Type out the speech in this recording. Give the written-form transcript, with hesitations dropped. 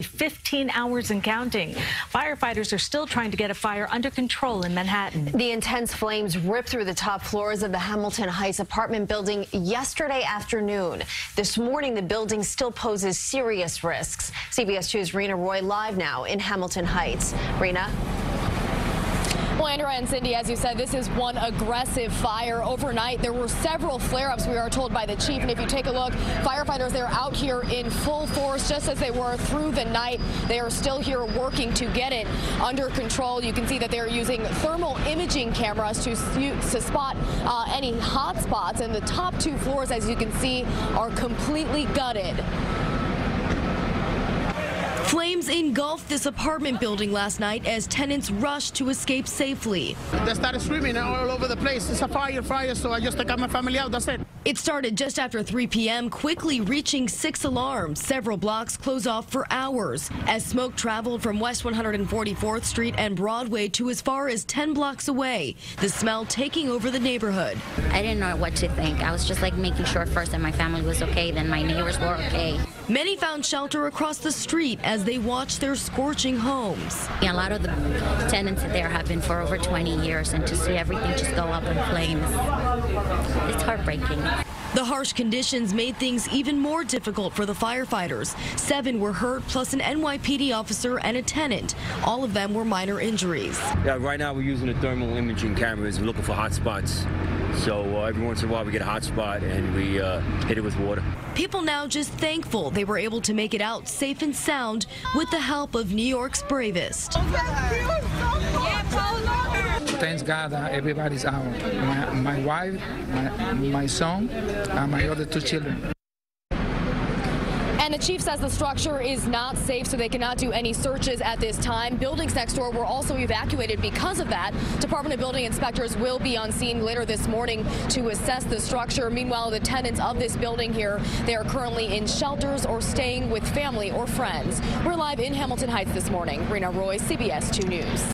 15 hours and counting. Firefighters are still trying to get a fire under control in Manhattan. The intense flames ripped through the top floors of the Hamilton Heights apartment building yesterday afternoon. This morning, the building still poses serious risks. CBS 2's Reena Roy live now in Hamilton Heights. Reena? Well, Andrea and Cindy, as you said, this is one aggressive fire. Overnight, there were several flare-ups, we are told by the chief. And if you take a look, firefighters, they're out here in full force, just as they were through the night. They are still here working to get it under control. You can see that they're using thermal imaging cameras to spot any hot spots. And the top two floors, as you can see, are completely gutted. Flames engulfed this apartment building last night as tenants rushed to escape safely. They started screaming all over the place. It's a fire, so I just took my family out, that's it. It started just after 3 p.m., quickly reaching 6 alarms. Several blocks closed off for hours as smoke traveled from West 144th Street and Broadway to as far as 10 blocks away, the smell taking over the neighborhood. I didn't know what to think. I was just like making sure first that my family was okay, then my neighbors were okay. Many found shelter across the street as they watched their scorching homes. Yeah, a lot of the tenants there have been for over 20 years, and to see everything just go up in flames, it's heartbreaking. The harsh conditions made things even more difficult for the firefighters. 7 were hurt, plus an NYPD officer and a tenant. All of them were minor injuries. Yeah, right now we're using the thermal imaging cameras. We're looking for hot spots. So every once in a while we get a hot spot and we hit it with water. People now just thankful they were able to make it out safe and sound with the help of New York's bravest. Thanks God everybody's out. My wife, my son, and my other 2 children. And the chief says the structure is not safe, so they cannot do any searches at this time. Buildings next door were also evacuated because of that. Department of Building inspectors will be on scene later this morning to assess the structure. Meanwhile, the tenants of this building here, they are currently in shelters or staying with family or friends. We're live in Hamilton Heights this morning. Reena Roy, CBS 2 News.